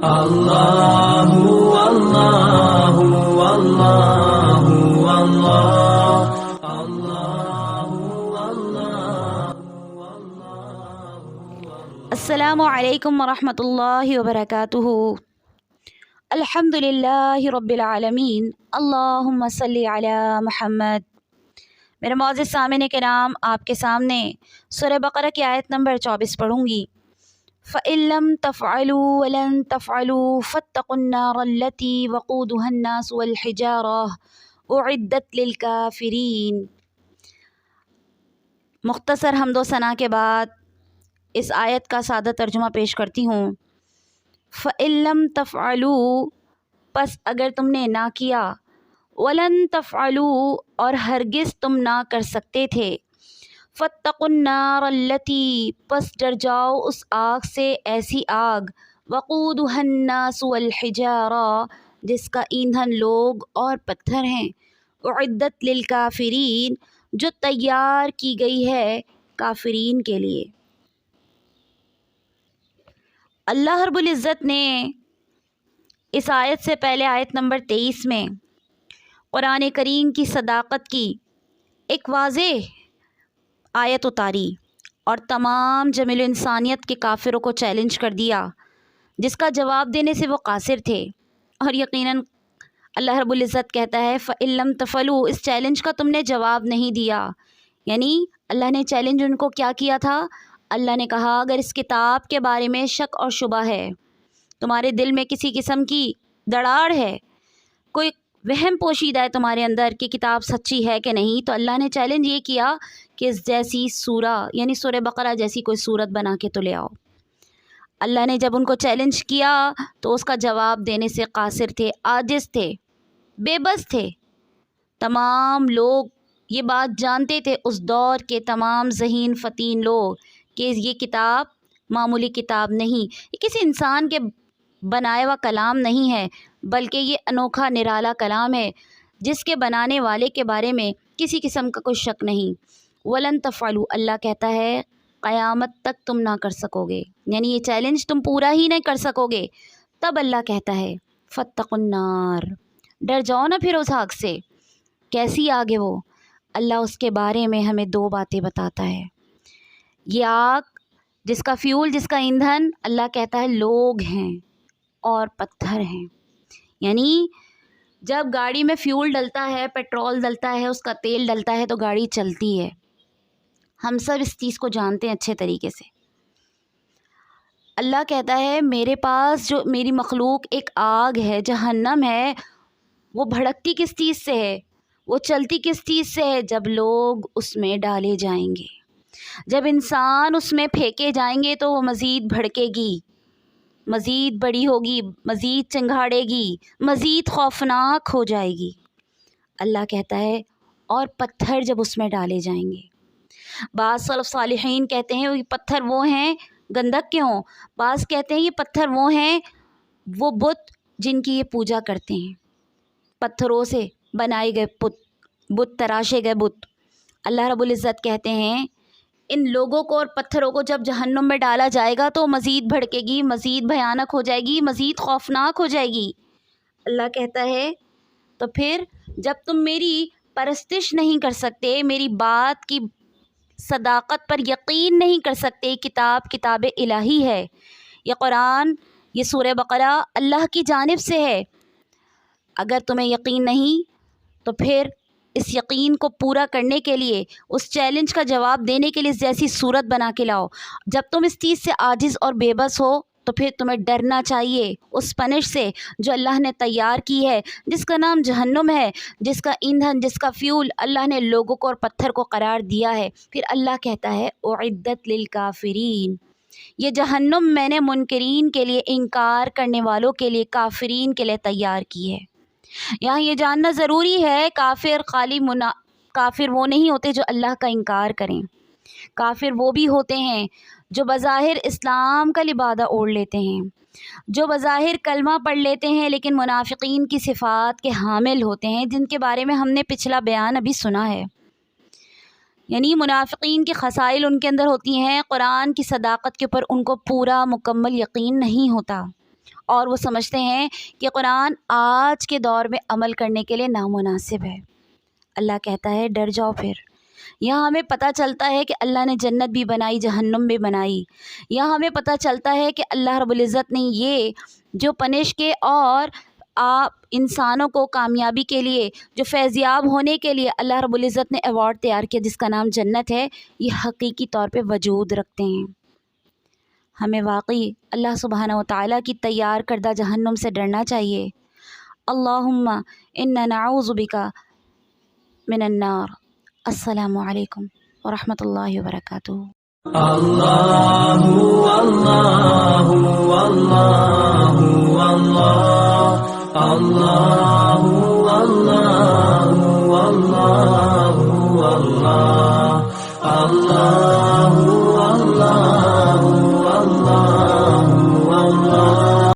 اللہ اللہ اللہ اللہ۔ السلام علیکم ورحمۃ اللہ وبرکاتہ۔ الحمد للہ رب العالمین، اللہم صلی علی محمد۔ میرے معزز سامعین کرام، آپ کے سامنے سورہ بقرہ کی آیت نمبر 24 پڑھوں گی۔ فَإِن لَّمْ تَفْعَلُوا وَلَن تَفْعَلُوا فَاتَّقُوا النَّارَ الَّتِي وَقُودُهَا النَّاسُ وَالْحِجَارَةُ أُعِدَّتْ لِلْكَافِرِينَ۔ مختصر حمد و ثنا کے بعد اس آیت کا سادہ ترجمہ پیش کرتی ہوں۔ فَإِن لَّمْ تَفْعَلُوا، پس اگر تم نے نہ کیا، وَلَن تَفْعَلُوا، اور ہرگز تم نہ کر سکتے تھے، فَاتَّقُوا النَّارَ الَّتِي، پس ڈر جاؤ اس آگ سے، ایسی آگ، وَقُودُهَا النَّاسُ وَالْحِجَارَةُ، جس کا ایندھن لوگ اور پتھر ہیں، اُعِدَّتْ لِلْكَافِرِينَ، جو تیار کی گئی ہے کافرین کے لیے۔ اللہ رب العزت نے اس آیت سے پہلے آیت نمبر 23 میں قرآن کریم کی صداقت کی ایک واضح آیت اتاری اور تمام جمیل انسانیت کے کافروں کو چیلنج کر دیا، جس کا جواب دینے سے وہ قاصر تھے۔ اور یقیناً اللہ رب العزت کہتا ہے فَإِن لَّمْ تَفْعَلُوا، اس چیلنج کا تم نے جواب نہیں دیا۔ یعنی اللہ نے چیلنج ان کو کیا کیا تھا؟ اللہ نے کہا اگر اس کتاب کے بارے میں شک اور شبہ ہے، تمہارے دل میں کسی قسم کی دڑاڑ ہے، کوئی وہم پوشیدہ ہے تمہارے اندر کہ کتاب سچی ہے کہ نہیں، تو اللہ نے چیلنج یہ کیا کہ اس جیسی سورہ، یعنی سورہ بقرہ جیسی کوئی صورت بنا کے تو لے آؤ۔ اللہ نے جب ان کو چیلنج کیا تو اس کا جواب دینے سے قاصر تھے، عاجز تھے، بے بس تھے۔ تمام لوگ یہ بات جانتے تھے، اس دور کے تمام ذہین فطین لوگ، کہ یہ کتاب معمولی کتاب نہیں، یہ کسی انسان کے بنایا ہوا کلام نہیں ہے، بلکہ یہ انوکھا نرالا کلام ہے، جس کے بنانے والے کے بارے میں کسی قسم کا کوئی شک نہیں۔ وَلَن تَفْعَلُوا، اللہ کہتا ہے قیامت تک تم نہ کر سکو گے، یعنی یہ چیلنج تم پورا ہی نہیں کر سکو گے۔ تب اللہ کہتا ہے فَاتَّقُوا النَّارَ، ڈر جاؤ نا پھر اس آگ سے۔ کیسی آگ ہے وہ؟ اللہ اس کے بارے میں ہمیں دو باتیں بتاتا ہے۔ یہ آگ جس کا فیول، جس کا ایندھن، اللہ کہتا ہے لوگ ہیں اور پتھر ہیں۔ یعنی جب گاڑی میں فیول ڈلتا ہے، پیٹرول ڈلتا ہے، اس کا تیل ڈلتا ہے تو گاڑی چلتی ہے۔ ہم سب اس چیز کو جانتے ہیں اچھے طریقے سے۔ اللہ کہتا ہے میرے پاس جو میری مخلوق ایک آگ ہے، جہنم ہے، وہ بھڑکتی کس چیز سے ہے، وہ چلتی کس چیز سے ہے؟ جب لوگ اس میں ڈالے جائیں گے، جب انسان اس میں پھینکے جائیں گے تو وہ مزید بھڑکے گی، مزید بڑی ہوگی، مزید چنگھاڑے گی، مزید خوفناک ہو جائے گی۔ اللہ کہتا ہے اور پتھر جب اس میں ڈالے جائیں گے۔ بعض سلف صالحین کہتے ہیں یہ پتھر وہ ہیں گندک کے ہوں، بعض کہتے ہیں یہ پتھر وہ ہیں وہ بت جن کی یہ پوجا کرتے ہیں، پتھروں سے بنائے گئے بت تراشے گئے بت۔ اللہ رب العزت کہتے ہیں ان لوگوں کو اور پتھروں کو جب جہنم میں ڈالا جائے گا تو مزید بھڑکے گی، مزید بھیانک ہو جائے گی، مزید خوفناک ہو جائے گی۔ اللہ کہتا ہے تو پھر جب تم میری پرستش نہیں کر سکتے، میری بات کی صداقت پر یقین نہیں کر سکتے، کتاب الہی ہے یہ قرآن، یہ سورہ بقرہ اللہ کی جانب سے ہے، اگر تمہیں یقین نہیں تو پھر اس یقین کو پورا کرنے کے لیے، اس چیلنج کا جواب دینے کے لیے اس جیسی صورت بنا کے لاؤ۔ جب تم اس چیز سے عاجز اور بے بس ہو تو پھر تمہیں ڈرنا چاہیے اس پنش سے جو اللہ نے تیار کی ہے، جس کا نام جہنم ہے، جس کا ایندھن، جس کا فیول اللہ نے لوگوں کو اور پتھر کو قرار دیا ہے۔ پھر اللہ کہتا ہے اعدت للکافرین، یہ جہنم میں نے منکرین کے لیے، انکار کرنے والوں کے لیے، کافرین کے لیے تیار کی ہے۔ یہاں یہ جاننا ضروری ہے کافر وہ نہیں ہوتے جو اللہ کا انکار کریں، کافر وہ بھی ہوتے ہیں جو بظاہر اسلام کا لبادہ اوڑھ لیتے ہیں، جو بظاہر کلمہ پڑھ لیتے ہیں لیکن منافقین کی صفات کے حامل ہوتے ہیں، جن کے بارے میں ہم نے پچھلا بیان ابھی سنا ہے۔ یعنی منافقین کی خصائل ان کے اندر ہوتی ہیں، قرآن کی صداقت کے اوپر ان کو پورا مکمل یقین نہیں ہوتا، اور وہ سمجھتے ہیں کہ قرآن آج کے دور میں عمل کرنے کے لیے نامناسب ہے۔ اللہ کہتا ہے ڈر جاؤ پھر۔ یہاں ہمیں پتہ چلتا ہے کہ اللہ نے جنت بھی بنائی، جہنم بھی بنائی۔ یہاں ہمیں پتہ چلتا ہے کہ اللہ رب العزت نے یہ جو پنش کے اور آپ انسانوں کو کامیابی کے لیے، جو فیضیاب ہونے کے لیے اللہ رب العزت نے ایوارڈ تیار کیا جس کا نام جنت ہے، یہ حقیقی طور پہ وجود رکھتے ہیں۔ ہمیں واقعی اللہ سبحانہ و تعالیٰ کی تیار کردہ جہنم سے ڈرنا چاہیے۔ اللہم انا نعوذ بک من النار۔ السلام علیکم ورحمۃ اللہ وبرکاتہ۔ اللہ اللہ اللہ اللہ اللہ اللہ اللہ اللہ